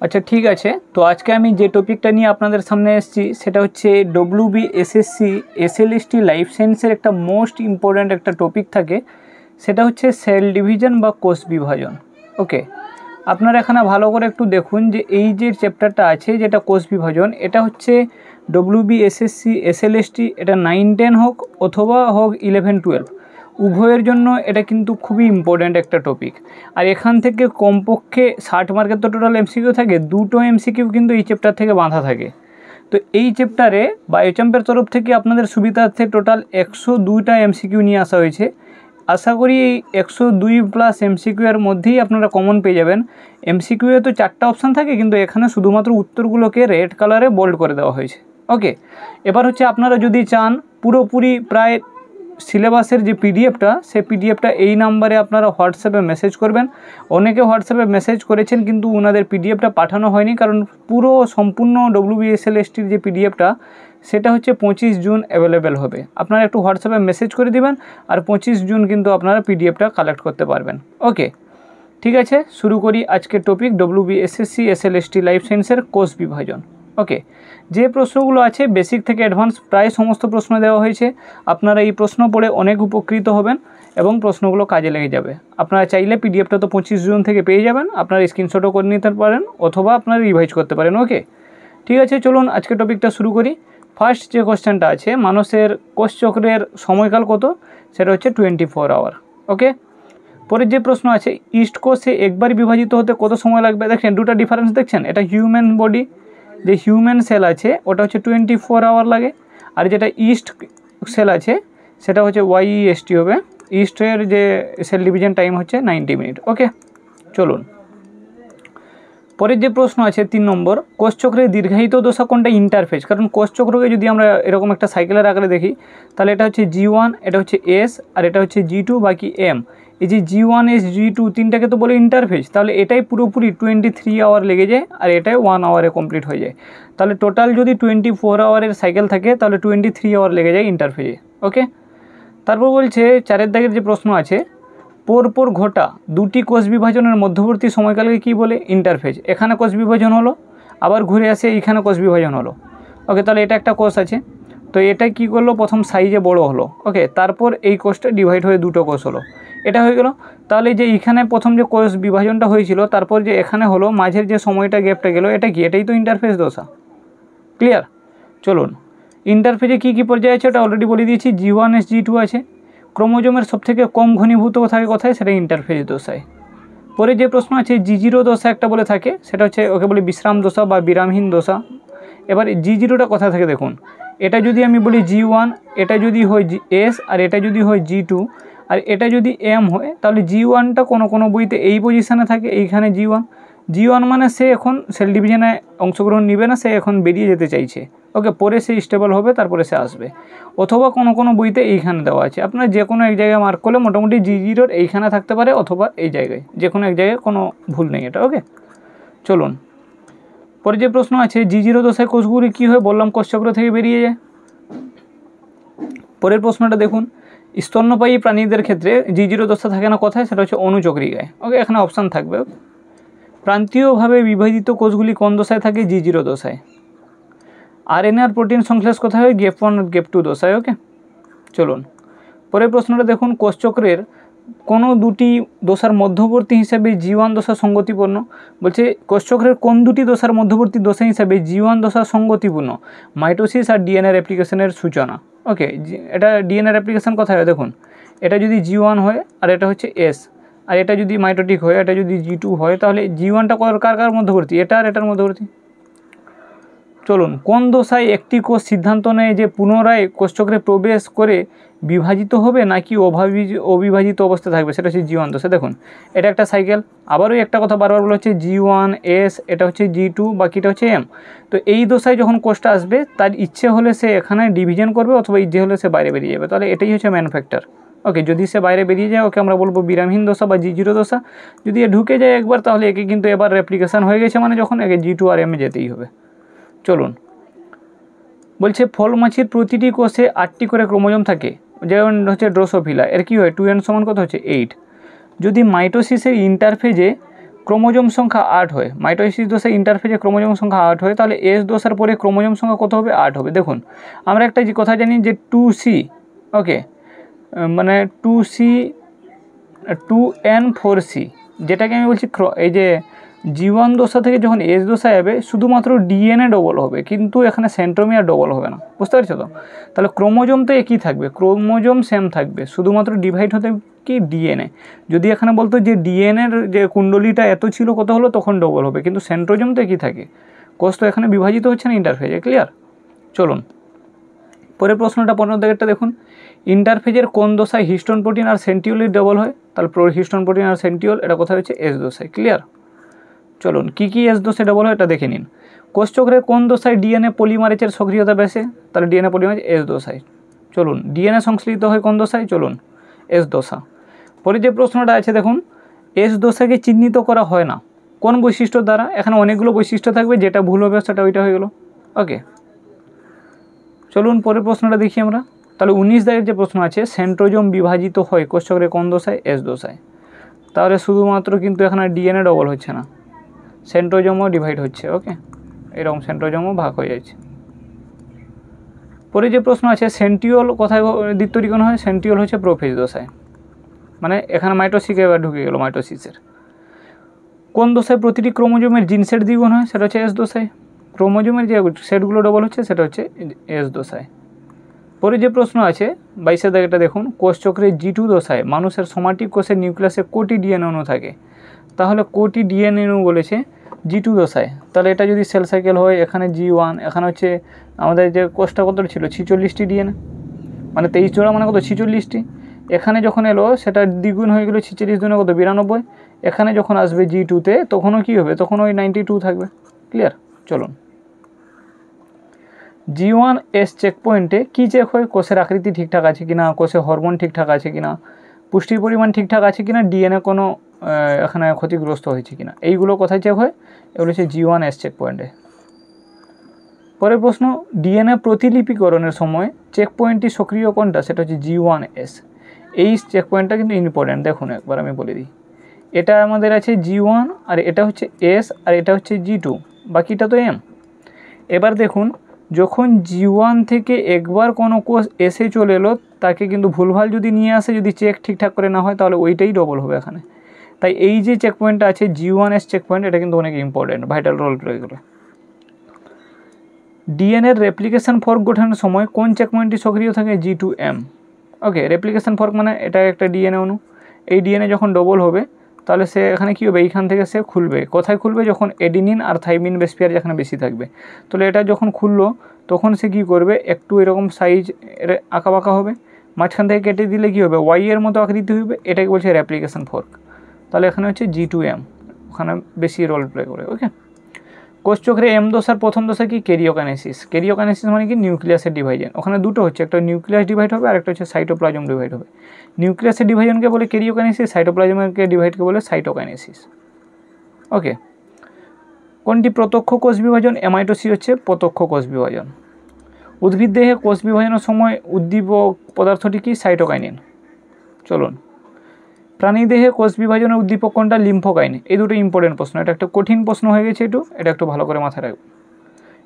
আচ্ছা ঠিক আছে, তো আজকে আমি যে টপিকটা নিয়ে আপনাদের সামনে এসেছি সেটা হচ্ছে ডব্লিউবিএসএসসি এসএলএসটি লাইফ সায়েন্সের একটা মোস্ট ইম্পর্ট্যান্ট একটা টপিক থাকে, সেটা হচ্ছে সেল ডিভিশন বা কোষ বিভাজন। ওকে, আপনারা এখানে ভালো করে একটু দেখুন যে এই যে চ্যাপ্টারটা আছে যেটা কোষ বিভাজন, এটা হচ্ছে ডব্লিউবিএসএসসি এসএলএসটি, এটা 9-10 হোক অথবা হোক 11-12, উভয়ের জন্য এটা কিন্তু খুবই ইম্পর্ট্যান্ট একটা টপিক। আর এখান থেকে কমপক্ষে 60 মার্কের তো টোটাল এমসিকিউ থাকে, 2টো এমসিকিউ কিন্তু এই চ্যাপ্টার থেকে বাঁধা থাকে। তো এই চ্যাপ্টারে বায়োচাম্পের তরফ থেকে আপনাদের সুবিধার্থে টোটাল 102টা এমসিকিউ নিয়ে আসা হয়েছে। আশা করি এই 102+ এমসিকিউ এর মধ্যেই আপনারা কমন পেয়ে যাবেন। এমসিকিউ এ তো 4টা অপশান থাকে, কিন্তু এখানে শুধুমাত্র উত্তরগুলোকে রেড কালারে বোল্ড করে দেওয়া হয়েছে। ওকে, এবার হচ্ছে আপনারা যদি চান পুরোপুরি প্রায় সিলেবাসের যে পিডিএফটা, সেই পিডিএফটা এই নাম্বারে আপনারা হোয়াটসঅ্যাপে মেসেজ করবেন। অনেকে হোয়াটসঅ্যাপে মেসেজ করেছেন কিন্তু ওনাদের পিডিএফটা পাঠানো হয়নি, কারণ পুরো সম্পূর্ণ ডব্লিউবিএসএলএসটির যে পিডিএফটা সেটা হচ্ছে 25 জুন অ্যাভেলেবেল হবে। আপনারা একটু হোয়াটসঅ্যাপে মেসেজ করে দিবেন, আর 25 জুন কিন্তু আপনারা পিডিএফটা কালেক্ট করতে পারবেন। ওকে ঠিক আছে, শুরু করি আজকের টপিক ডব্লিউবিএসএসসি এসএলএসটি লাইফ সায়েন্সের কোষ বিভাজন। ওকে, যে প্রশ্নগুলো আছে বেসিক থেকে অ্যাডভান্স প্রায় সমস্ত প্রশ্ন দেওয়া হয়েছে। আপনারা এই প্রশ্ন পড়ে অনেক উপকৃত হবেন এবং প্রশ্নগুলো কাজে লেগে যাবে। আপনারা চাইলে পিডিএফটা তো 25 জুন থেকে পেয়ে যাবেন, আপনারা স্ক্রিনশটও করে নিতে পারেন অথবা আপনারা রিভাইজ করতে পারেন। ওকে ঠিক আছে, চলুন আজকের টপিকটা শুরু করি। ফার্স্ট যে কোশ্চেনটা আছে, মানুষের কোষচক্রের সময়কাল কত, সেটা হচ্ছে 24 আওয়ার। ওকে, পরের যে প্রশ্ন আছে, ইস্ট কোষে একবার বিভাজিত হতে কত সময় লাগবে। দেখেন দুটো ডিফারেন্স দেখছেন, এটা হিউম্যান বডি যে হিউম্যান সেল আছে ওটা হচ্ছে 24 আওয়ার লাগে, আর যেটা ইস্ট সেল আছে সেটা হচ্ছে ওয়াইইএসটি হবে। ইস্টের যে সেল ডিভিশন টাইম হচ্ছে 90 মিনিট। ওকে চলুন, পরের যে প্রশ্ন আছে 3 নম্বর, কোষচক্রের দীর্ঘায়িত দশা কোনটা, ইন্টারফেজ। কারণ কোষচক্রকে যদি আমরা এরকম একটা সাইকেলের আকারে দেখি তাহলে এটা হচ্ছে G1, এটা হচ্ছে S, আর এটা হচ্ছে G2 বাকি M। এই যে G1 S G2 তিনটাকে তো বলে ইন্টারফেজ, তাহলে এটাই পুরোপুরি 23 আওয়ার লেগে যায় আর এটাই 1 আওয়ারে কমপ্লিট হয়ে যায়। তাহলে টোটাল যদি 24 আওয়ারের সাইকেল থাকে তাহলে 23 আওয়ার লেগে যায় ইন্টারফেজে। ওকে, তারপর বলছে 4 দাগের যে প্রশ্ন আছে, পরপর ঘটা দুটি কোষ বিভাজনের মধ্যবর্তী সময়কালকে কী বলে, ইন্টারফেজ। এখানে কোষ বিভাজন হলো, আবার ঘুরে আসে এইখানে কোষ বিভাজন হলো। ওকে, তাহলে এটা একটা কোষ আছে, তো এটা কি করলো, প্রথম সাইজে বড় হলো। ওকে, তারপর এই কোষটা ডিভাইড হয়ে দুটো কোষ হলো, এটা হয়ে গেল। তাহলে যে এইখানে প্রথম যে কোষ বিভাজনটা হয়েছিল তারপর যে এখানে হলো, মাঝের যে সময়টা গ্যাপটা গেল, এটা কি, এটাই তো ইন্টারফেজ দশা। ক্লিয়ার? চলুন, ইন্টারফেজে কী কী পর্যায়ে আছে ওটা অলরেডি বলে দিয়েছি। G1 S G2 আছে। ক্রোমোজোমের সবথেকে কম ঘনীভূত থাকে কোথায়, সেটা ইন্টারফেজ দশায়। পরে যে প্রশ্ন আছে, G0 দশা একটা বলে থাকে, সেটা হচ্ছে ওকে বলে বিশ্রাম দশা বা বিরামহীন দশা। এবার G0টা কোথা থেকে দেখুন, এটা যদি আমি বলি G1, এটা যদি হয় S, আর এটা যদি হয় G2, আর এটা যদি M হয়, তাহলে G1টা কোনো বইতে এই পজিশানে থাকে, এইখানে G1 মানে সে এখন সেল ডিভিশনে অংশগ্রহণ নেবে না, সে এখন বেরিয়ে যেতে চাইছে। ওকে, পরে সে স্টেবল হবে, তারপরে সে আসবে। অথবা কোনো বইতে এইখানে দেওয়া আছে, আপনার যে কোনো এক জায়গায় মার্ক করলে মোটামুটি G0 এইখানে থাকতে পারে অথবা এই জায়গায়, যে কোনো এক জায়গায় কোনো ভুল নেই এটা। ওকে চলুন, পরে যে প্রশ্ন আছে, G0 দশায় কোষগুলি কী হয়, বললাম কোষচক্র থেকে বেরিয়ে যায়। পরের প্রশ্নটা দেখুন, স্তন্যপায়ী প্রাণীদের ক্ষেত্রে G0 দশা থাকে না কোথায়, সেটা হচ্ছে অনুচক্রিকায়। ওকে, এখানে অপশান থাকবে। প্রান্তীয়ভাবে বিভাজিত কোষগুলি কোন দশায় থাকে, G0 দশায়। RNA আর প্রোটিন সংশ্লেষ কোথায় হয়, গ্যাপ 1 আর গ্যাপ 2 দশায়। ওকে চলুন, পরের প্রশ্নটা দেখুন, কোষচক্রের কোনো দুটি দশার মধ্যবর্তী হিসাবে G1 দশা সঙ্গতিপূর্ণ। বলছে কোষচক্রের কোন দুটি দশার মধ্যবর্তী দশা হিসাবে G1 দশা সঙ্গতিপূর্ণ, মাইটোসিস আর ডিএনএ রেপ্লিকেশনের সূচনা। ওকে, এটা ডিএনএ রেপ্লিকেশন কোথায় হয় দেখুন, এটা যদি G1 হয় আর এটা হচ্ছে S, আর এটা যদি মাইটোটিক হয়, এটা যদি G2 হয়, তাহলে G1টা কার মধ্যবর্তী, এটা আর এটার মধ্যবর্তী। চলুন, কোন দশায় একটি কোষ সিদ্ধান্ত নেয় যে পুনরায় কোষচক্রে প্রবেশ করে বিভাজিত হবে নাকি অবিভাজিত অবস্থা থাকবে, সেটা হচ্ছে G1 দশা। দেখুন এটা একটা সাইকেল, আবারও একটা কথা বারবার বলা হচ্ছে, G1 S, এটা হচ্ছে G2, বাকিটা হচ্ছে M। তো এই দশায় যখন কোষটা আসবে, তার ইচ্ছে হলে সে এখানে ডিভিশন করবে অথবা ইচ্ছে হলে সে বাইরে বেরিয়ে যাবে, তাহলে এটাই হচ্ছে ম্যান ফ্যাক্টর। ওকে, যদি সে বাইরে বেরিয়ে যায় ওকে আমরা বলবো বিরামহীন দশা বা G0 দশা। যদি এ ঢুকে যায় একবার, তাহলে একে কিন্তু এবার রেপ্লিকেশন হয়ে গেছে, মানে যখন একে G2 আর M যেতেই হবে। চলুন, বলছে ফল মাছির প্রতিটি কোষে 8টি করে ক্রোমোজোম থাকে, যেমন হচ্ছে ড্রোসোফিলা, এর কী হয় 2n সমান কত হচ্ছে 8। যদি মাইটোসিসের ইন্টারফেজে ক্রোমোজোম সংখ্যা 8 হয়, মাইটোসিস দশায় ইন্টারফেজে ক্রোমোজোম সংখ্যা 8 হয়, তাহলে এস দশার পরে ক্রোমোজোম সংখ্যা কত হবে? 8 হবে। দেখুন আমরা একটা যে কথা জানি যে 2C, ওকে, মানে 2C 2N4C, যেটাকে আমি বলছি এই যে G1 দশা থেকে যখন এস দশা যাবে শুধুমাত্র ডিএনএ ডবল হবে, কিন্তু এখানে সেন্ট্রোমিয়ার ডবল হবে না, বুঝতে পারছো তো? তাহলে ক্রোমোজোম তো একই থাকবে, ক্রোমোজোম সেম থাকবে, শুধুমাত্র ডিভাইড হতে কি ডিএনএ। যদি এখানে বলতো যে ডিএনএর যে কুণ্ডলিটা এত ছিল কত হলো, তখন ডবল হবে, কিন্তু সেন্ট্রোজোম তো একই থাকে, কোষ তো এখানে বিভাজিত হচ্ছে না ইন্টারফেজে। ক্লিয়ার? চলুন পরের প্রশ্নটা 15 দাগেরটা দেখুন, ইন্টারফেজের কোন দশায় হিস্টোন প্রোটিন আর সেন্টিওলের ডবল হয়? তাহলে হিস্টোন প্রোটিন আর সেন্টিওল এটা কোথায় হচ্ছে? এস দশায়। ক্লিয়ার? চলুন কী কী এস দশায় ডবল হয় এটা দেখে নিন। কোষচক্রের কোন দশায় ডিএনএ পলিমারেজের সক্রিয়তা বেশি? তাহলে ডিএনএ পলিমারেজ এস দশায়। চলুন ডিএনএ সংশ্লিষ্ট হয় কোন দশায়? চলুন এস দশা। পরে যে প্রশ্নটা আছে দেখুন, এস দশাকে চিহ্নিত করা হয় না কোন বৈশিষ্ট্য দ্বারা? এখানে অনেকগুলো বৈশিষ্ট্য থাকবে, যেটা ভুল হবে সেটা ওইটা হয়ে গেল। ওকে, চলুন পরের প্রশ্নটা দেখি আমরা। তাহলে 19 দাগের যে প্রশ্ন আছে, সেন্ট্রোজোম বিভাজিত হয় কোষচক্রের কোন দশায়? এস দশায়। তাহলে শুধুমাত্র কিন্তু এখানে ডিএনএ ডবল হচ্ছে না, সেন্ট্রোজোমও ডিভাইড হচ্ছে। ওকে, এরকম সেন্ট্রোজোমও ভাগ হয়ে যাচ্ছে। পরে যে প্রশ্ন আছে, সেন্টিওল কোথায় দ্বিত্বরিকোণ হয়? সেন্টিওল হচ্ছে প্রোফেজ দশায়, মানে এখানে মাইটোসিসে এবার ঢুকে গেল মাইটোসিসের। কোন দশায় প্রতিটি ক্রোমোজোমের জিন সেট দ্বিগুণ হয়? সেটা হচ্ছে এস দশায়। ক্রোমোজোমের যে সেটগুলো ডবল হচ্ছে সেটা হচ্ছে এস দশায়। পরে যে প্রশ্ন আছে 22 দাগেরটা দেখুন, কোষচক্রের G2 দশায় মানুষের সোমাটিক কোষের নিউক্লিয়াসে কোটি ডিএনএ অণু থাকে? তাহলে কোটি ডিএনএ অণু বলেছে G2 দশায়, তাহলে এটা যদি সেল সাইকেল হয়, এখানে G1, এখানে হচ্ছে আমাদের যে কোষটা কত ছিল 46টি ডিএনএ, মানে 23 জোড়া মানে কত 46টি। এখানে যখন এলো সেটা দ্বিগুণ হয়ে গেল, 46 দুগুণে কত 92। এখানে যখন আসবে G2-তে তখনও কী হবে? তখন ওই 92 থাকবে। ক্লিয়ার? চলুন G1S চেক পয়েন্টে কী চেক হয়? কোষের আকৃতি ঠিকঠাক আছে কিনা, কোষে হরমোন ঠিকঠাক আছে কিনা, পুষ্টির পরিমাণ ঠিকঠাক আছে কিনা, ডিএনএ কোনো এখানে ক্ষতিগ্রস্ত হয়েছে কিনা, এইগুলো কোথায় চেক হয়? এগুলো হচ্ছে G1S চেক পয়েন্টে। পরের প্রশ্ন, ডিএনএ প্রতিলিপিকরণের সময় চেক পয়েন্টটি সক্রিয় কোনটা? সেটা হচ্ছে G1S। এই চেক পয়েন্টটা কিন্তু ইম্পর্ট্যান্ট, দেখুন একবার আমি বলে দিই। এটা আমাদের আছে G1, আর এটা হচ্ছে S, আর এটা হচ্ছে G2, বাকিটা তো M। এবার দেখুন, যখন G1 থেকে একবার কোনো কোষ এসে চলে এলো, তাকে কিন্তু ভুলভাল যদি নিয়ে আসে, যদি চেক ঠিকঠাক করে না হয়, তাহলে ওইটাই ডবল হবে এখানে। তাই এই যে চেক পয়েন্টটা আছে G1S চেক পয়েন্ট, এটা কিন্তু অনেক ইম্পর্টেন্ট, ভাইটাল রোল প্লে করে। ডিএনএর রেপ্লিকেশন ফর্ক গঠনের সময় কোন চেক পয়েন্টটি সক্রিয় থাকে? G2M। ওকে, রেপ্লিকেশন ফর্ক মানে এটা একটা ডিএনএ অণু, এই ডিএনএ যখন ডবল হবে তাহলে সে এখানে কী হবে? এইখান থেকে সে খুলবে। কোথায় খুলবে? যখন এডিনিন আর থাইমিন বেস পেয়ার যেখানে বেশি থাকবে। তাহলে এটা যখন খুললো তখন সে কী করবে? একটু এরকম সাইজ আঁকা বাঁকা হবে, মাঝখান থেকে কেটে দিলে কী হবে? ওয়াইয়ের মতো আকৃতি হবে, এটাকে বলছে রেপ্লিকেশন ফর্ক। তাহলে এখানে হচ্ছে G2M, ওখানে বেশি রোল প্লে করে। ওকে, কোষচক্রে এম দশার প্রথম দশা কি? ক্যারিওকাইনেসিস। ক্যারিওকাইনেসিস মানে কি? নিউক্লিয়াসের ডিভাইজন। ওখানে দুটো হচ্ছে, একটা নিউক্লিয়াস ডিভাইড হবে আর একটা হচ্ছে সাইটোপ্লাজম ডিভাইড হবে। নিউক্লিয়াসের ডিভাইজনকে বলে ক্যারিওকাইনেসিস, সাইটোপ্লাজমের ডিভাইডকে বলে সাইটোকাইনেসিস। ওকে, কোনটি প্রত্যক্ষ কোষ বিভাজন? অ্যামাইটোসিস হচ্ছে প্রত্যক্ষ কোষ বিভাজন। উদ্ভিদ দেহে কোষ বিভাজনের সময় উদ্দীপক পদার্থটি কি? সাইটোকাইনিন। চলুন, প্রাণী দেহে কোষ বিভাজনের উদ্দীপক কোনটা? লিম্ফোকাইন। এই দুটো ইম্পর্টেন্ট প্রশ্ন, এটা একটা কঠিন প্রশ্ন হয়ে গেছে, এটা একটু ভালো করে মাথায় রাখবে।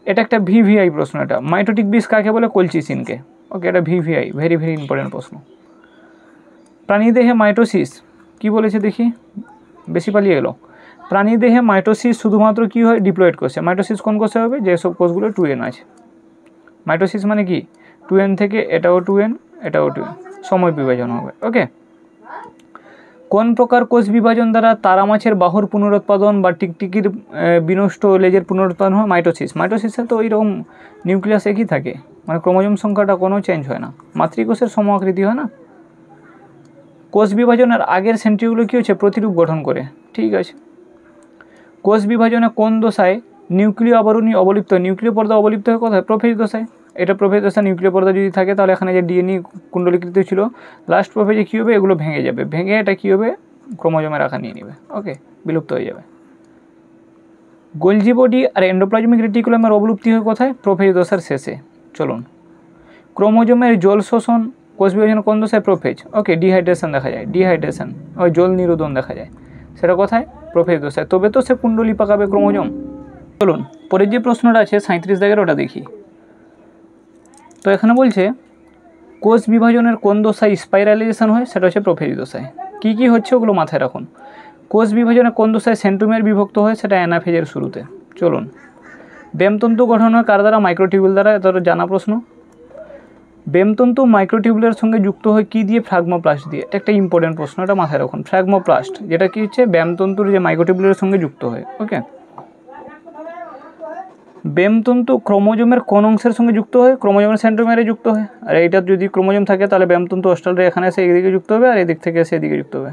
এটা একটা ভিভিআই প্রশ্ন, এটা মাইটোটিক বিষ কাকে বলে? কলচিসিনকে। ওকে, এটা ভিভিআই, ভেরি ভেরি ইম্পর্টেন্ট প্রশ্ন। প্রাণী দেহে মাইটোসিস কি বলেছে দেখি, বেশি পালিয়ে গেল। প্রাণী দেহে মাইটোসিস শুধুমাত্র কি হয়? ডিপ্লয়েড কোষে। মাইটোসিস কোন কোষে হবে? যেসব কোষগুলো 2N আছে। মাইটোসিস মানে কি? 2N থেকে এটাও 2N, এটাও 2N, সময় বিভাজন হবে। ওকে, কোন প্রকার কোষ বিভাজন দ্বারা তারা মাছের বাহুর পুনরুৎপাদন বা টিকটিকির বিনষ্ট লেজের পুনরুৎপাদন হয়? মাইটোসিস। মাইটোসিসে তো ওইরকম নিউক্লিয়াস একই থাকে, মানে ক্রোমোজোম সংখ্যাটা কোনো চেঞ্জ হয় না, মাতৃকোষের সম আকৃতি হয় না। কোষ বিভাজনের আগের সেন্ট্রিওগুলো কী হচ্ছে? প্রতিরূপ গঠন করে। ঠিক আছে, কোষ বিভাজনে কোন দশায় নিউক্লিয় আবরণী অবলিপ্ত? নিউক্লিয় পর্দা অবলিপ্ত হয় কোথায়? প্রোফেজ দশায়। এটা প্রোফেজ দশা, নিউক্লিয় পর্দা যদি থাকে তাহলে এখানে যে ডিএনএ কুণ্ডলীকৃত ছিল লাস্ট প্রোফেজে কী হবে? এগুলো ভেঙে যাবে, ভেঙে এটা কী হবে? ক্রোমোজোমের আকার নিয়ে নেবে। ওকে, বিলুপ্ত হয়ে যাবে। গোলজি বডি আর এন্ডোপ্লাজমিক রেটিকুলামের অবলুপ্তি হয় কোথায়? প্রোফেজ দশার শেষে। চলুন, ক্রোমোজোমের জল শোষণ কোষ বিভাজন কোন দশায়? প্রোফেজ। ওকে, ডিহাইড্রেশন দেখা যায়, ডিহাইড্রেশন, ওই জল নিরোধন দেখা যায়, সেটা কোথায়? প্রোফেজ দশায়, তবে তো সে কুণ্ডলী পাকাবে ক্রোমোজোম। চলুন পরের যে প্রশ্নটা আছে 37 দাগের ওটা দেখি। তো এখানে বলছে কোষ বিভাজনের কোন দশায় স্পাইরালাইজেশন হয়, সেটা হচ্ছে প্রোফেজ দশায়। কী কী হচ্ছে ওগুলো মাথায় রাখুন। কোষ বিভাজনের কোন দশায় সেন্ট্রোমিয়ার বিভক্ত হয়, সেটা অ্যানাফেজের শুরুতে। চলুন, ব্যামতন্তু গঠন হয় কার দ্বারা, মাইক্রোটিউবুল দ্বারা, এটা জানা প্রশ্ন। ব্যামতন্তু মাইক্রোটিউবুলের সঙ্গে যুক্ত হয় কী দিয়ে, ফ্রাগমোপ্লাস্ট দিয়ে। এটা একটা ইম্পর্টেন্ট প্রশ্ন, এটা মাথায় রাখুন। ফ্রাগমোপ্লাস্ট যেটা কী হচ্ছে, ব্যামতন্তুর যে মাইক্রোটিউবুলের সঙ্গে যুক্ত হয়। ওকে, ব্যামতন্তু ক্রোমোজোমের কোন অংশের সঙ্গে যুক্ত হয়, ক্রোমোজোমের সেন্ট্রোমিয়ারে যুক্ত হয়। আর এইটা যদি ক্রোমোজোম থাকে তাহলে ব্যামতন্তু অস্ট্রালরা এখানে এসে এদিকে যুক্ত হবে, আর এদিক থেকে এসে এদিকে যুক্ত হবে।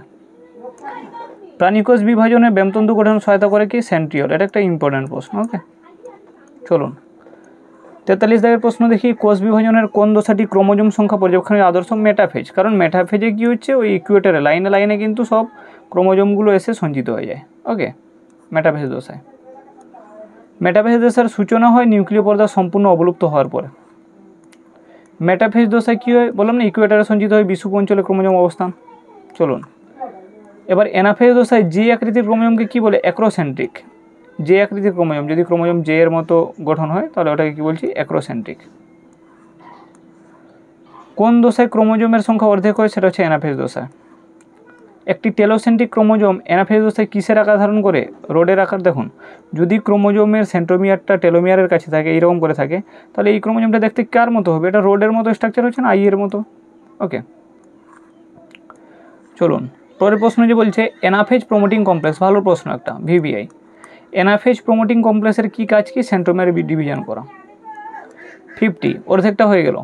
প্রাণীকোষ বিভাজনে ব্যামতন্তু গঠন সহায়তা করে কি, সেন্ট্রিওল। এটা একটা ইম্পর্টেন্ট প্রশ্ন। ওকে, চলুন 43 দাগের প্রশ্ন দেখি। কোষ বিভাজনের কোন দশাটি ক্রোমোজোম সংখ্যা পর্যবেক্ষণের আদর্শ, মেটাফেজ। কারণ মেটাফেজে কী হচ্ছে, ওই ইকুয়েটরে লাইনে লাইনে কিন্তু সব ক্রোমোজোমগুলো এসে সঞ্চিত হয়ে যায়। ওকে, মেটাফেজ দশায়। মেটাফেজ দশার সূচনা হয় নিউক্লিয় পর্দা সম্পূর্ণ অবলুপ্ত হওয়ার পরে। মেটাফেজ দশায় কী হয় বললাম না, ইকুয়েটরে সঞ্চিত হয় বিষুব অঞ্চলে ক্রোমোজোম অবস্থান। চলুন এবার অ্যানাফেজ দশায় যে আকৃতির ক্রোমোজোমকে কী বলে, অ্যাক্রোসেন্ট্রিক। যে আকৃতির ক্রোমোজোম, যদি ক্রোমোজোম জে এর মতো গঠন হয় তাহলে ওটাকে কী বলছি, অ্যাক্রোসেন্ট্রিক। কোন দশায় ক্রোমোজোমের সংখ্যা অর্ধেক হয়, সেটা হচ্ছে অ্যানাফেজ দশায়। একটি টেলোসেন্ট্রিক ক্রোমোজোম অ্যানাফেজ দশায় কিসের আকার ধারণ করে, রোডের আকার। দেখুন, যদি ক্রোমোজোমের সেন্ট্রোমিয়ারটা টেলোমিয়ারের কাছে থাকে, এইরকম করে থাকে, তাহলে এই ক্রোমোজোমটা দেখতে কার মতো হবে, এটা রোডের মতো স্ট্রাকচার হচ্ছে না, আইয়ের মতো। ওকে, চলুন পরের প্রশ্ন যে বলছে অ্যানাফেজ প্রোমোটিং কমপ্লেক্স। ভালো প্রশ্ন একটা, ভিভিআই। অ্যানাফেজ প্রোমোটিং কমপ্লেক্সের কী কাজ, কি, সেন্ট্রোমিয়ার ডিভিশন করা। 50, অর্ধেকটা হয়ে গেল।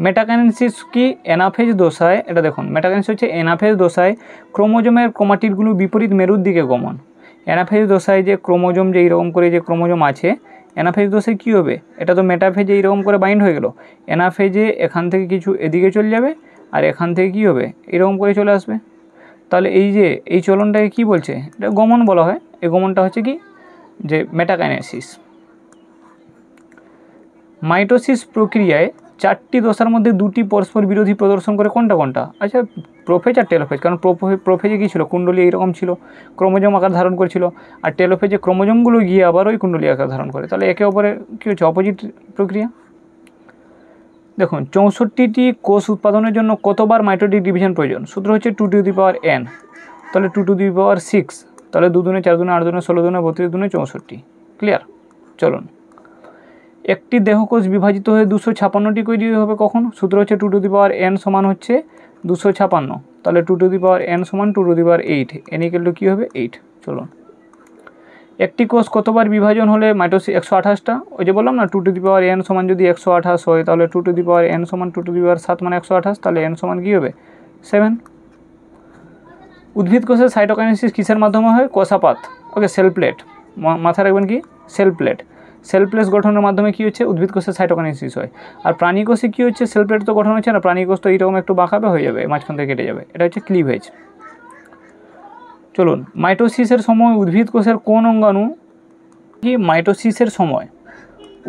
মেটাকাইনেসিস কি, অ্যানাফেজ দশায়। এটা দেখুন, মেটাকাইনেসিস হচ্ছে অ্যানাফেজ দশায় ক্রোমোজোমের ক্রোমাটিডগুলো বিপরীত মেরুর দিকে গমন। অ্যানাফেজ দশায় যে ক্রোমোজোম যে এইরকম করে যে ক্রোমোজোম আছে, অ্যানাফেজ দশায় কী হবে, এটা তো মেটাফেজে এইরকম করে বাইন্ড হয়ে গেল। অ্যানাফেজে এখান থেকে কিছু এদিকে চলে যাবে, আর এখান থেকে কী হবে, এরকম করে চলে আসবে। তাহলে এই যে এই চলনটাকে কী বলছে, এটা গমন বলা হয়। এই গমনটা হচ্ছে কি, যে মেটাকাইনেসিস। মাইটোসিস প্রক্রিয়ায় 4টি দশার মধ্যে 2টি পরস্পর বিরোধী প্রদর্শন করে, কোনটা কোনটা। আচ্ছা, প্রোফেজ আর টেলোফেজ। কারণ প্রোফেজে কী ছিল, কুণ্ডলী এইরকম ছিল, ক্রোমোজোম আকার ধারণ করেছিল। আর টেলোফেজে ক্রোমোজোমগুলো গিয়ে আবার ওই কুণ্ডলী আকার ধারণ করে। তাহলে একে অপরের কী হচ্ছে, অপোজিট প্রক্রিয়া। দেখুন, 64টি কোষ উৎপাদনের জন্য কতবার মাইটোটিক ডিভিশন প্রয়োজন, সূত্র হচ্ছে 2 টু দি পাওয়ার n। তাহলে 2 টু দি পাওয়ার 6, তাহলে 2 দুনে 4 দুনে 8 দুনে 16 দুনে 32 দুনে 64। ক্লিয়ার। চলুন, একটি দেহকোষ বিভাজিত হয়ে 256টি তৈরি হবে কখন, সূত্র হচ্ছে 2 টু দি পাওয়ার n সমান হচ্ছে 256। তাহলে 2 টু দি পাওয়ার n সমান 2 to the power 8, n equal to কী হবে, 8। চলুন, একটি কোষ কতবার বিভাজন হলে মাইটোসিস, 128টা। ওই যে বললাম না, 2 টু দি পাওয়ার n সমান যদি 128 হয়, তাহলে 2 টু দি পাওয়ার n সমান 2 টু দি পাওয়ার 7 মানে 128, তাহলে n সমান কী হবে, 7। উদ্ভিদ কোষের সাইটোকাইনেসিস কিসের মাধ্যমে হয়, কোষাপাত। ওকে, সেল প্লেট, মাথায় রাখবেন কি, সেল প্লেট। সেল প্লেট গঠনের মাধ্যমে কী হচ্ছে, উদ্ভিদ কোষের সাইটোকাইনেসিস হয়। আর প্রাণী কোষে কী হচ্ছে, সেল প্লেট তো গঠন হচ্ছে না, প্রাণী কোষ তো এইরকম একটু বাঁকাবে হয়ে যাবে, মাঝখান থেকে কেটে যাবে, এটা হচ্ছে ক্লিভেজ। চলুন, মাইটোসিসের সময় উদ্ভিদ কোষের কোন অঙ্গাণু কি, মাইটোসিসের সময়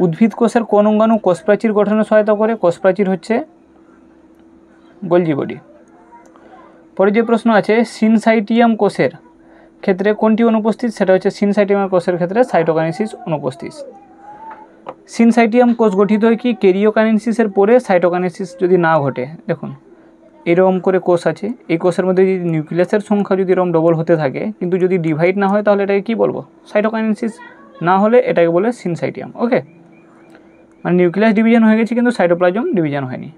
উদ্ভিদ কোষের কোন অঙ্গাণু কোষ প্রাচীর গঠনে সহায়তা করে, কোষ প্রাচীর হচ্ছে গোলজি বডি। পরে যে প্রশ্ন আছে, সিনসাইটিয়াম কোষের ক্ষেত্রে কোনটি অনুপস্থিত, সেটা হচ্ছে সিনসাইটিয়াম কোষের ক্ষেত্রে সাইটোকাইনেসিস অনুপস্থিত। সিনসাইটিয়াম কোষ গঠিত হয় কি, ক্যারিওকাইনেসিসের পরে সাইটোকাইনেসিস যদি না ঘটে। দেখুন, এরকম করে কোষ আছে, এই কোষের মধ্যে যদি নিউক্লিয়াসের সংখ্যা যদি এরকম ডবল হতে থাকে, কিন্তু যদি ডিভাইড না হয়, তাহলে এটাকে কী বলবো, সাইটোকাইনেসিস। না হলে এটাকে বলে সিনসাইটিয়াম। ওকে, মানে নিউক্লিয়াস ডিভিশন হয়ে গেছে কিন্তু সাইটোপ্লাজম ডিভিশন হয়নি।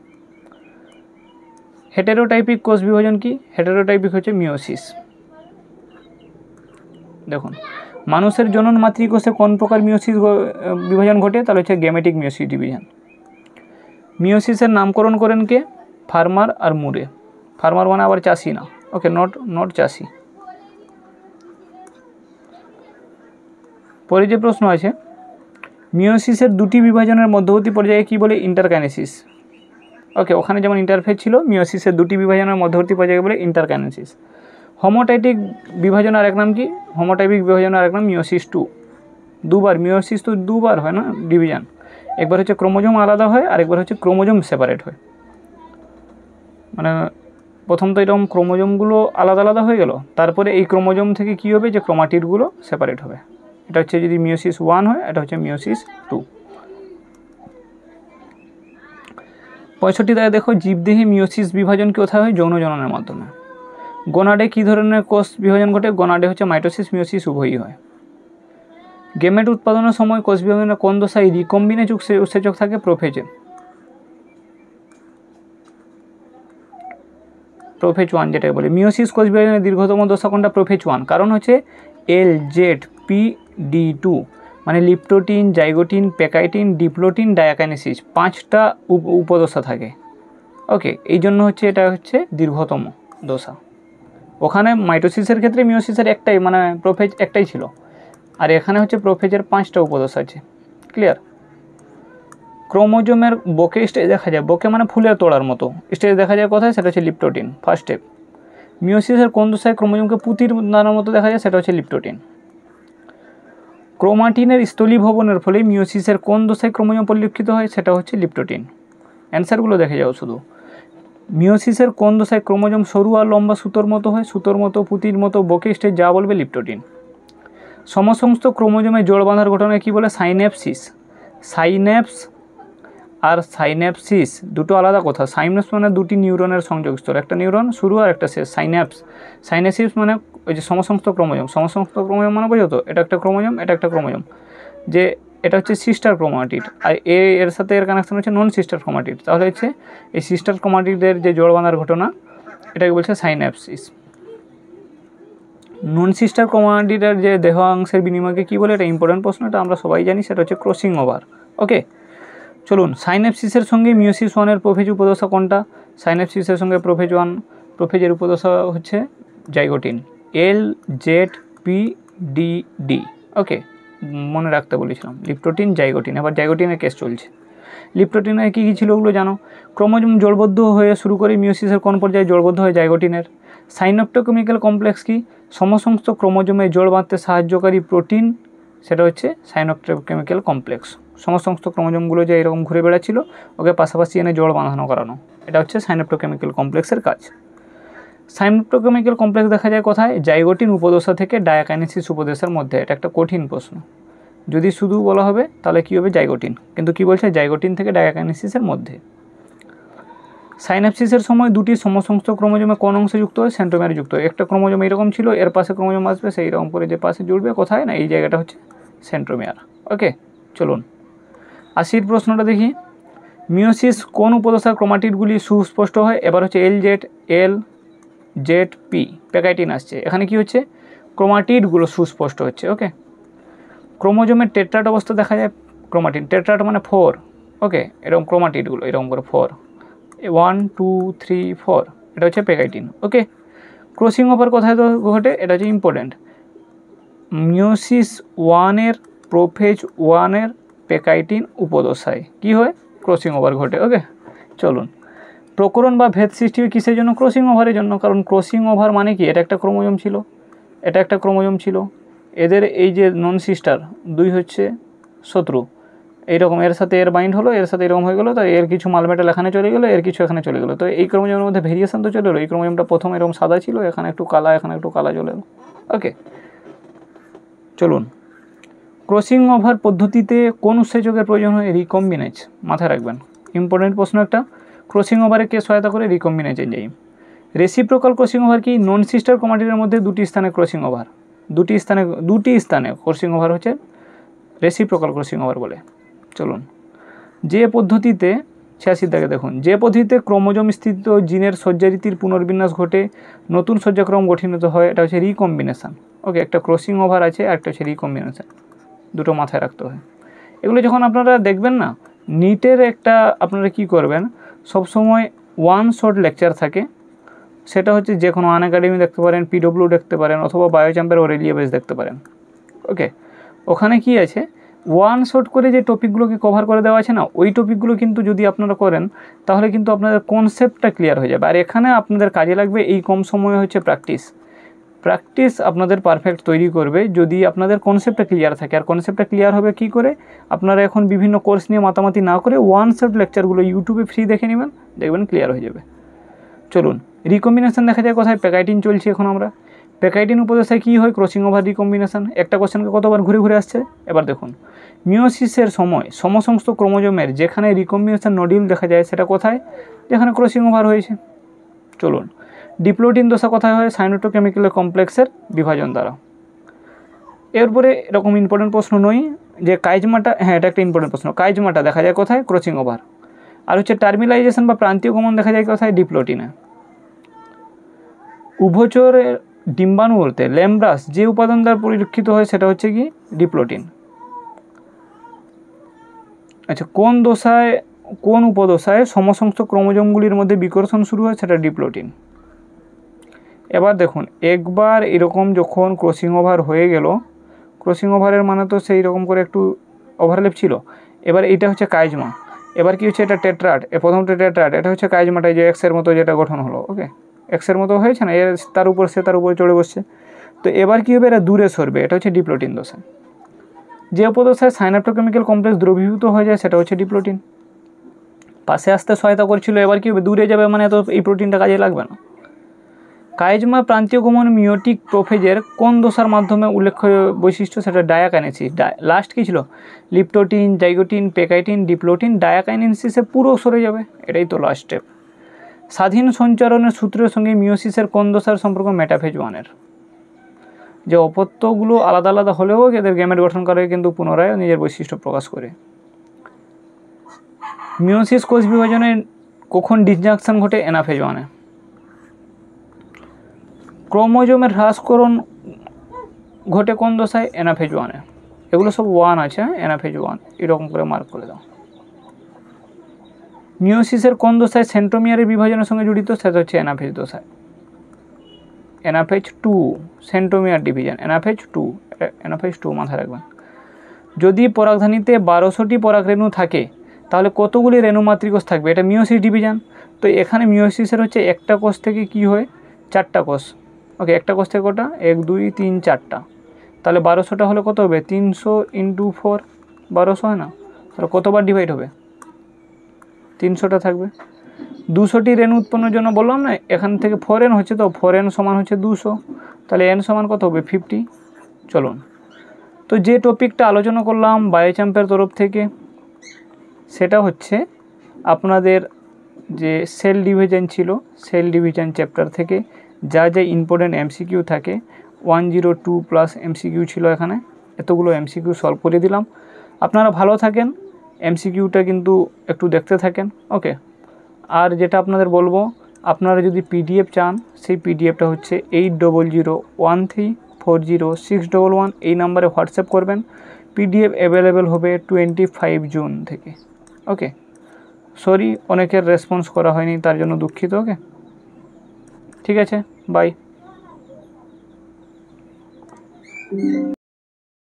হেটেরোটাইপিক কোষ বিভাজন কি, হেটেরোটাইপিক হচ্ছে মিওসিস। দেখুন, মানুষের জনন মাতৃকোষে কোন প্রকার মিওসিস বিভাজন ঘটে, তাহলে হচ্ছে গ্যামেটিক মিওসিস ডিভিশন। মিওসিসের নামকরণ করেন কে, ফার্মার আর মুরে। ফার্মার মানে আবার চাষি না, ওকে, নট চাষি। পরে যে প্রশ্ন আছে, মিওসিসের 2টি বিভাজনের মধ্যবর্তী পর্যায়ে কী বলে, ইন্টারকাইনেসিস। ওকে, ওখানে যেমন ইন্টারফেজ ছিল, মিওসিসের 2টি বিভাজনের মধ্যবর্তী পর্যায়ে বলে ইন্টারকাইনেসিস। হোমোটাইপিক বিভাজন আর এক নাম কি, হোমোটাইপিক বিভাজন আর এক নাম মিওসিস 2। দুবার, মিওসিস তো দুবার হয় না ডিভিশন, একবার হচ্ছে ক্রোমোজোম আলাদা হয়, আর একবার হচ্ছে ক্রোমোজোম সেপারেট হয়। মানে প্রথম তো এরকম ক্রোমোজোমগুলো আলাদা আলাদা হয়ে গেল, তারপরে এই ক্রোমোজোম থেকে কী হবে যে ক্রোমাটিডগুলো সেপারেট হবে। এটা হচ্ছে যদি মিওসিস 1 হয়, এটা হচ্ছে মিওসিস 2। 65 দেখো, জীবদেহে মিওসিস বিভাজন কোথায় হয়? যৌন জননের মাধ্যমে। গোনাডে কী ধরনের কোষ বিভাজন ঘটে? গোনাডে হচ্ছে মাইটোসিস মিওসিস উভয়ই হয়। গেমেট উৎপাদনের সময় কোষ বিভাজনের কোন দশায় রিকম্বিনেজ উৎসেচক থাকে? প্রোফেজে। প্রোফেজ 1 যেটাকে বলে। মিওসিস কোষ বিভাজনের দীর্ঘতম দশা কোনটা? প্রোফেজ 1। কারণ হচ্ছে LZPD2 মানে লিপ্টোটিন, জাইগোটিন, প্যাকাইটিন, ডিপ্লোটিন, ডায়াকাইনেসিস 5টা উপদশা থাকে। ওকে, এই জন্য হচ্ছে এটা হচ্ছে দীর্ঘতম দশা। ওখানে মাইটোসিসের ক্ষেত্রে মিওসিসের একটাই মানে প্রোফেজ একটাই ছিল, আর এখানে হচ্ছে প্রোফেজের 5টা উপদশা আছে। ক্লিয়ার? ক্রোমোজোমের বোকে স্টেজ দেখা যায়, বোকে মানে ফুলের তোড়ার মতো স্টেজ দেখা যায় কোথায়? সেটা হচ্ছে লিপ্টোটিন, ফার্স্ট স্টেপ। মিওসিসের কোন দশায় ক্রোমোজোমকে পুঁতির দানার মতো দেখা যায়? সেটা হচ্ছে লিপ্টোটিন। ক্রোমাটিনের স্থলীভবনের ফলে মিওসিসের কোন দশায় ক্রোমোজোম পরিলক্ষিত হয়? সেটা হচ্ছে লিপ্টোটিন। অ্যান্সারগুলো দেখে যাও শুধু। মিওসিসের কোন দশায় ক্রোমোজোম সরু আর লম্বা সুতোর মতো হয়? সুতোর মতো, পুঁতির মতো, বোকে স্টেজ যা বলবে লিপ্টোটিন। সমস্ত ক্রোমোজোমে জোড় বাঁধার ঘটনায় কী বলে? সাইন্যাপসিস। সাইন্যাপস আর সাইন্যাপসিস দুটো আলাদা কথা। সাইন্যাপস মানে দুটি নিউরনের সংযোগস্থল, একটা নিউরন শুরু আর একটা শেষ। সাইন্যাপস। সাইন্যাপসিস মানে ওই যে সমস্ত ক্রোমোজোম। সমস্ত ক্রোমোজোম মানে বোঝো তো, এটা একটা ক্রোমোজোম, এটা একটা ক্রোমোজোম, যে এটা হচ্ছে সিস্টার ক্রোমাটিড, আর এর সাথে এর কানেকশন হচ্ছে নন সিস্টার ক্রোমাটিড। তাহলে হচ্ছে এই সিস্টার ক্রোমাটিডের যে জোড় বাঁধার ঘটনা, এটাকে বলছে সাইন্যাপসিস। নন সিস্টার ক্রোমাটিডের যে দেহাংশের বিনিময়কে কী বলে? এটা ইম্পর্টেন্ট প্রশ্ন, এটা আমরা সবাই জানি, সেটা হচ্ছে ক্রসিং ওভার। ওকে, চলুন। সাইন্যাপসিসের সঙ্গে মিওসিস 1-এর প্রোফেজ উপদশা কোনটা? সাইন্যাপসিসের সঙ্গে প্রোফেজ 1, প্রোফেজের উপদশা হচ্ছে জাইগোটিন, LZPDD। ওকে, মনে রাখতে বলেছিলাম, লিপ্টোটিন, জাইগোটিন। এবার জাইগোটিনের কেস চলছে। লিপ্টোটিনের কী কী ছিল ওগুলো জানো? ক্রোমোজোম জোড়বদ্ধ হয়ে শুরু করে মিওসিসের কোন পর্যায়ে জোড়বদ্ধ হয়? জাইগোটিনের। সাইনোপ্টোকেমিক্যাল কমপ্লেক্স কি? সমস্ত ক্রোমোজোমে জোড় বাঁধতে সাহায্যকারী প্রোটিন, সেটা হচ্ছে সাইনোপ্টোকেমিক্যাল কমপ্লেক্স। সমস্ত ক্রোমোজোমগুলো যে এরকম ঘুরে বেড়াচ্ছিল, ওকে পাশাপাশি এনে জোড় বাঁধানো করানো, এটা হচ্ছে সাইনোপ্টোকেমিক্যাল কমপ্লেক্সের কাজ। সাইনোপ্টোকেমিক্যাল কমপ্লেক্স দেখা যায় কোথায়? জাইগোটিন উপদশা থেকে ডায়াকাইনেসিস উপদশার মধ্যে। এটা একটা কঠিন প্রশ্ন, যদি শুধু বলা হবে তাহলে কী হবে? জাইগোটিন, কিন্তু কী বলছে? জাইগোটিন থেকে ডায়াকাইনেসিসের মধ্যে। সাইন্যাপসিসের সময় দুটি সমস্ত ক্রোমোজোমে কোন অংশে যুক্ত হয়? সেন্ট্রোমিয়ারে যুক্ত হয়। একটা ক্রোমোজোম এরকম ছিল, এর পাশে ক্রোমোজোম আসবে, সেই রকম করে যে পাশে জুড়বে কোথায় না, এই জায়গাটা হচ্ছে সেন্ট্রোমিয়ার। ওকে, চলুন 80 প্রশ্নটা দেখি। মিওসিস কোন উপদশার ক্রোমাটিডগুলি সুস্পষ্ট হয়? এবার হচ্ছে LZP, প্যাকাইটিন আসছে, এখানে কি হচ্ছে? ক্রোমাটিডগুলো সুস্পষ্ট হচ্ছে। ওকে, ক্রোমোজোমের টেট্রাট অবস্থা দেখা যায় ক্রোমাটিড, টেট্রাট মানে 4। ওকে, এরকম ক্রোমাটিডগুলো এরকম করে 4, 1 2 3 4, এটা হচ্ছে প্যাকাইটিন। ওকে, ক্রসিং ওভার কোথায় ঘটে? এটা হচ্ছে ইম্পর্টেন্ট। মিওসিস 1-এর প্রোফেজ 1-এর প্যাকাইটিন উপদশায় কী হয়? ক্রসিং ওভার ঘটে। ওকে, চলুন। প্রকরণ বা ভেদ সৃষ্টি হয় কিসের জন্য? ক্রসিং ওভারের জন্য। কারণ ক্রসিং ওভার মানে কি? এটা একটা ক্রোমোজোম ছিল, এটা একটা ক্রোমোজোম ছিল, এদের এই যে নন সিস্টার দুই হচ্ছে শত্রু, এইরকম এর সাথে এর বাইন্ড হলো, এর সাথে এরকম হয়ে গেলো, তো এর কিছু মালমেটাল এখানে চলে গেলো, এর কিছু এখানে চলে গেলো, তো এই ক্রোমোজোমের মধ্যে ভেরিয়েশন তো চলে এলো। এই ক্রোমোজোমটা প্রথম এরকম সাদা ছিল, এখানে একটু কালা, এখানে একটু কালা চলে এলো। ওকে, চলুন। ক্রসিং ওভার পদ্ধতিতে কোন উৎসেচকের প্রয়োজন হয়? রিকম্বিনেজ, মাথায় রাখবেন, ইম্পর্টেন্ট প্রশ্ন একটা। ক্রসিং ওভারে কে সহায়তা করে? রিকম্বিনেজ এনজাইম। রেসিপ্রোকাল ক্রসিং ওভার কি? নন সিস্টার ক্রোমাটিডের মধ্যে দুটি স্থানে ক্রসিং ওভার, দুটি স্থানে ক্রসিং ওভার হচ্ছে রেসিপ্রোকাল ক্রসিং ওভার বলে। চলুন। যে পদ্ধতিতে 86 দাগে দেখুন, যে পদ্ধতিতে ক্রোমোজোম স্থিত জিনের সজ্জারীতির পুনর্বিন্যাস ঘটে নতুন সজ্জাক্রম গঠিত হয়, এটা হচ্ছে রিকম্বিনেশন। ওকে, একটা ক্রসিং ওভার আছে আর একটা হচ্ছে রিকম্বিনেশন, দুটো মাথায় রাখতে হয়। এগুলো যখন আপনারা দেখবেন না, নিটের একটা আপনারা কি করবেন, সবসময় ওয়ান শর্ট লেকচার থাকে, সেটা হচ্ছে যে কোনো আনএকাডেমি দেখতে পারেন, পিডব্লিউ দেখতে পারেন, অথবা বায়োচাম্পের অরেলিয়া বেস দেখতে পারেন। ওকে, ওখানে কি আছে, ওয়ান শট করে যে টপিকগুলোকে কভার করে দেওয়া আছে না, ওই টপিকগুলো কিন্তু যদি আপনারা করেন তাহলে কিন্তু আপনাদের কনসেপ্টটা ক্লিয়ার হয়ে যাবে। আর এখানে আপনাদের কাজে লাগবে এই কম সময়ে হচ্ছে প্র্যাকটিস আপনাদের পারফেক্ট তৈরি করবে যদি আপনাদের কনসেপ্টটা ক্লিয়ার থাকে। আর কনসেপ্টটা ক্লিয়ার হবে কি করে? আপনারা এখন বিভিন্ন কোর্স নিয়ে মাতামাতি না করে ওয়ান শট লেকচারগুলো ইউটিউবে ফ্রি দেখে নেবেন, দেখবেন ক্লিয়ার হয়ে যাবে। চলুন, রিকম্বিনেশন দেখা যায় কোথায়, প্যাকাইটিন চলছে এখন আমরা, প্যাকাইটিন উপদশায় কী হয়, ক্রসিং ওভার রিকম্বিনেশন। একটা কোশ্চেনকে কতবার ঘুরে ঘুরে আসছে। এবার দেখুন মিওসিসের সময় সমসমস্ত ক্রোমোজোমের যেখানে রিকম্বিনেশন নডিউল দেখা যায় সেটা কোথায়, যেখানে ক্রসিং ওভার হয়েছে। চলুন, ডিপ্লোটিন দশা কোথায় হয়, সাইনোটোকেমিক্যাল কমপ্লেক্সের বিভাজন দ্বারা। এরপরে এরকম ইম্পর্টেন্ট প্রশ্ন নয় যে কাইজমাটা, হ্যাঁ এটা একটা ইম্পর্টেন্ট প্রশ্ন, কাইজমাটা দেখা যায় কোথায়, ক্রসিং ওভার। আর হচ্ছে টার্মিলাইজেশন বা প্রান্তীয় গমন দেখা যায় কোথায়, ডিপ্লোটিনে। উভচরের ডিম্বাণু বলতে ল্যাম্ব্রাস যে উপাদান দ্বারা পরিলক্ষিত হয় সেটা হচ্ছে কি, ডিপ্লোটিন। আচ্ছা, কোন উপদশায় সমসমস্ত ক্রোমোজোমগুলির মধ্যে বিকর্ষণ শুরু হয়, সেটা ডিপ্লোটিন। এবার দেখুন, একবার এরকম যখন ক্রসিং ওভার হয়ে গেল, ক্রসিং ওভারের মানে তো সেই রকম করে একটু ওভারল্যাপ ছিল। এবার এটা হচ্ছে কাইজমা। এবার কি হচ্ছে, এটা টেট্রাড, প্রথমটা টেট্রাড, এটা হচ্ছে কাইজমাটাই যে এক্সের মতো যেটা গঠন হলো, ওকে এক্সের মতো হয়েছে না, এর তার উপর চড়ে বসছে। তো এবার কী হবে, এরা দূরে সরবে, এটা হচ্ছে ডিপ্লোটিন দশা। যে উপদশায় সাইনাপ্টোকেমিক্যাল কমপ্লেক্স দ্রবীভূত হয়ে যায় সেটা হচ্ছে ডিপ্লোটিন। পাশে আসতে সহায়তা করছিল, এবার কী হবে, দূরে যাবে, মানে তো এই প্রোটিনটা কাজে লাগবে না। কাইজমা প্রান্তীয় গমন মিওটিক প্রোফেজের কোন দশার মাধ্যমে উল্লেখ্য বৈশিষ্ট্য, সেটা ডায়াকাইনেসিস। লাস্ট কী ছিল, লিপ্টোটিন, জাইগোটিন, পেকাইটিন, ডিপ্লোটিন, ডায়াকাইনেসিসে পুরো সরে যাবে, এটাই তো লাস্ট স্টেপ। স্বাধীন সঞ্চারণের সূত্রের সঙ্গে মিওসিসের কোন দশার সম্পর্ক, মেটাফেজ 1-এর। যে অপত্যগুলো আলাদা আলাদা হলেও এদের গ্যামেট গঠন করে কিন্তু পুনরায় নিজের বৈশিষ্ট্য প্রকাশ করে। মিওসিস কোষ বিভাজনে কখন ডিসজাংশন ঘটে, অ্যানাফেজ 1-এ। ক্রোমোজোমের হ্রাসকরণ ঘটে কোন দশায়, অ্যানাফেজ 1-এ। এগুলো সব 1 আছে, অ্যানাফেজ 1 এরকম করে মার্ক করে দাও। মিওসিসের কোন দশায় সেন্ট্রোমিয়ারের বিভাজনের সঙ্গে জড়িত, সেটা হচ্ছে অ্যানাফেজ দশায়। অ্যানাফেজ 2 সেন্ট্রোমিয়ার ডিভিশন, অ্যানাফেজ 2 মাথায় রাখবেন। যদি পরাগধানীতে 1200টি পরাগরেণু থাকে তাহলে কতগুলি রেণুমাতৃকোষ থাকবে, এটা মিওসিস ডিভিশন। তো এখানে মিওসিসের হচ্ছে একটা কোষ থেকে কি হয়, 4টা কোষ, ওকে একটা কোষ থেকে কটা, 1 2 3 4টা, তাহলে 1200টা হলে কত হবে, 300 × 4 1200 হয় না, তাহলে কতবার ডিভাইড হবে, 300টা থাকবে। 200টি রেণু উৎপন্নের জন্য বললাম না, এখান থেকে 4n হচ্ছে, তো 4n সমান হচ্ছে 200, তাহলে n সমান কত হবে, 50। চলুন, তো যে টপিকটা আলোচনা করলাম বায়োচাম্পের তরফ থেকে, সেটা হচ্ছে আপনাদের যে সেল ডিভিশন ছিল, সেল ডিভিশন চ্যাপ্টার থেকে যা যা ইম্পর্টেন্ট এমসিকিউ থাকে, 102+ এমসিকিউ ছিল এখানে, এতগুলো এমসিকিউ সলভ করে দিলাম। আপনারা ভালো থাকেন, এমসিকিউটা কিন্তু একটু দেখতে থাকেন, ওকে। আর যেটা আপনাদের বলবো, আপনারা যদি পিডিএফ চান, সেই পিডিএফটা হচ্ছে 8001340611 এই নাম্বারে হোয়াটসঅ্যাপ করবেন। পিডিএফ অ্যাভেলেবেল হবে 25 জুন থেকে, ওকে। সরি অনেকের রেসপন্স করা হয়নি, তার জন্য দুঃখিত, ওকে। ঠিক আছে, বাই।